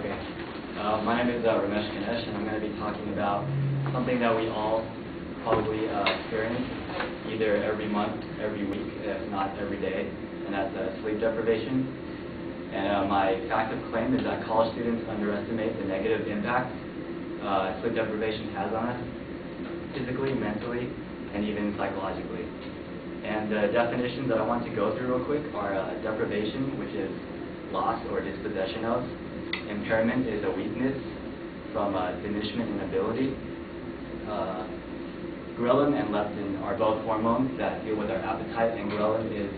Okay. My name is Ramesh, and I'm going to be talking about something that we all probably experience either every month, every week, if not every day, and that's sleep deprivation. And my fact of claim is that college students underestimate the negative impact sleep deprivation has on us, physically, mentally, and even psychologically. And the definitions that I want to go through real quick are deprivation, which is loss or dispossession of. Impairment is a weakness from diminishment in ability. Ghrelin and leptin are both hormones that deal with our appetite, and ghrelin is,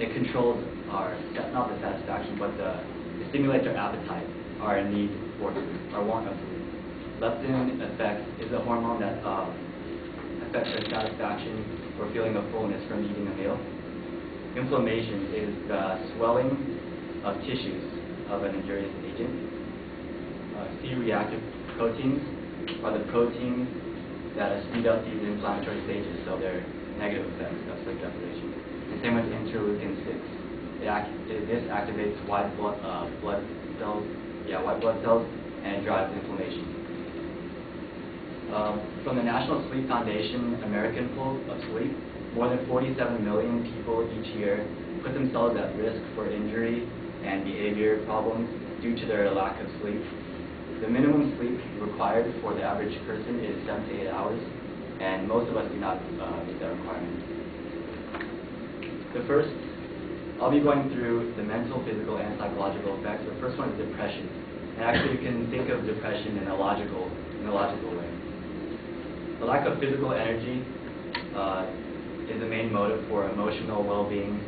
it controls our, not the satisfaction, but it stimulates our appetite, our need for food, our want of food. Leptin is a hormone that affects our satisfaction or feeling of fullness from eating a meal. Inflammation is the swelling of tissues of an injurious agent. C-reactive proteins are the proteins that speed up these inflammatory stages, so they're negative effects of sleep deprivation. And same with interleukin 6. This activates white blood cells, and it drives inflammation. From the National Sleep Foundation American Poll of Sleep, more than 47 million people each year put themselves at risk for injury and behavior problems due to their lack of sleep. The minimum sleep required for the average person is 7 to 8 hours, and most of us do not meet that requirement. I'll be going through the mental, physical, and psychological effects. The first one is depression. And actually, you can think of depression in a logical way. The lack of physical energy is the main motive for emotional well-being,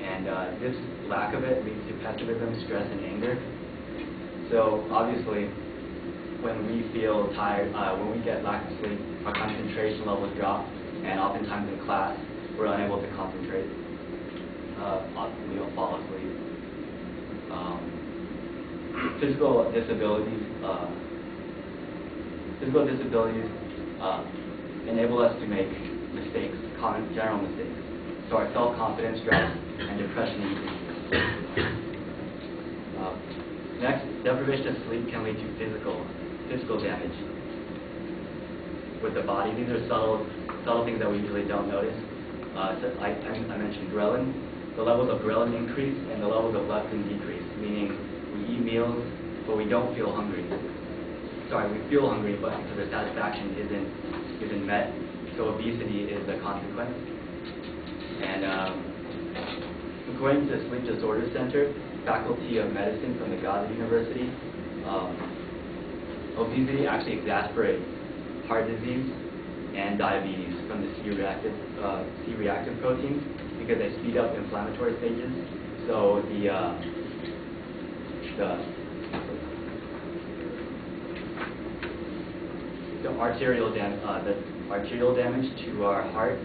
and this lack of it leads to pessimism, stress, and anger. So obviously, when we feel tired, when we get lack of sleep, our concentration levels drop, and oftentimes in class, we're unable to concentrate. We'll fall asleep. Physical disabilities enable us to make mistakes, general mistakes. So our self-confidence drops and depression increases. Next, deprivation of sleep can lead to physical damage with the body. These are subtle things that we usually don't notice. So I mentioned ghrelin. The levels of ghrelin increase and the levels of leptin decrease, meaning we eat meals, but we don't feel hungry. We feel hungry, but because our satisfaction isn't met, so obesity is a consequence. And according to the Sleep Disorders Center, Faculty of Medicine from the Gaza University, obesity actually exacerbates heart disease and diabetes from the C-reactive proteins because they speed up inflammatory stages. So the arterial damage to our heart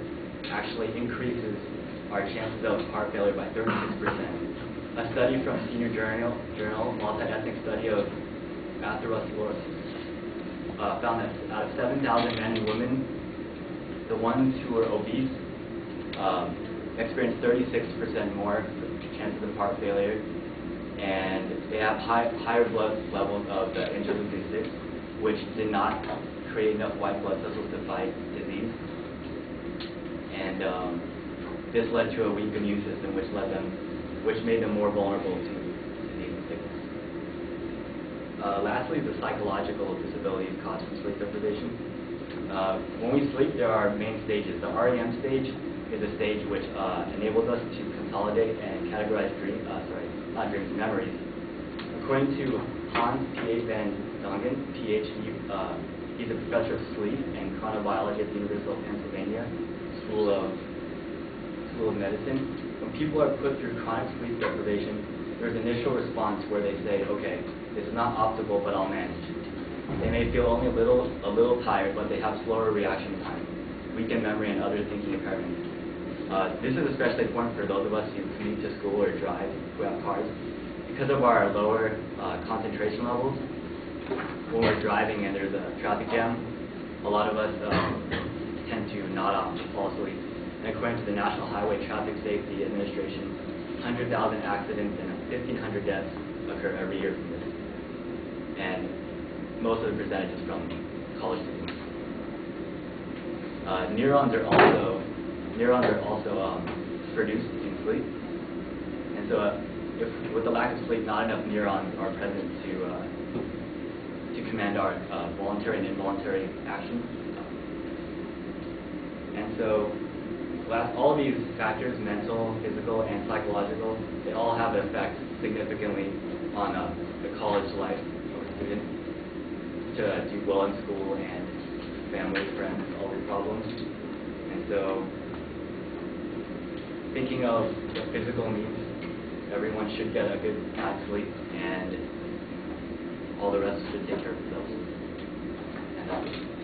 actually increases our chances of heart failure by 36%. A study from Senior Journal, multi-ethnic study of atherosclerosis, found that out of 7,000 men and women, the ones who were obese experienced 36% more chances of heart failure, and they have higher blood levels of the interleukin 6, which did not create enough white blood cells to fight disease. And this led to a weak immune system, which made them more vulnerable to disease and sickness. Lastly, the psychological disabilities caused from sleep deprivation. When we sleep, there are main stages. The REM stage is a stage which enables us to consolidate and categorize memories. According to Hans P. van Dongen, PhD, he's a professor of sleep and chronobiology at the University of Pennsylvania School of Medicine. When people are put through chronic sleep deprivation, there's an initial response where they say, okay, this is not optimal, but I'll manage. They may feel only a little tired, but they have slower reaction time, weakened memory, and other thinking impairments. This is especially important for those of us who commute to school or drive, who have cars. Because of our lower concentration levels, when we're driving and there's a traffic jam, a lot of us tend to nod off and fall asleep. And according to the National Highway Traffic Safety Administration, 100,000 accidents and 1,500 deaths occur every year from this, and most of the percentage is from college students. Neurons are also produced in sleep, and so if with the lack of sleep, not enough neurons are present to command our voluntary and involuntary actions. And so all of these factors, mental, physical, and psychological, they all have an effect significantly on the college life of a student to do well in school and family, friends, all these problems. And so thinking of the physical needs, everyone should get a good night's sleep, and all the rest should take care of themselves. And that's it.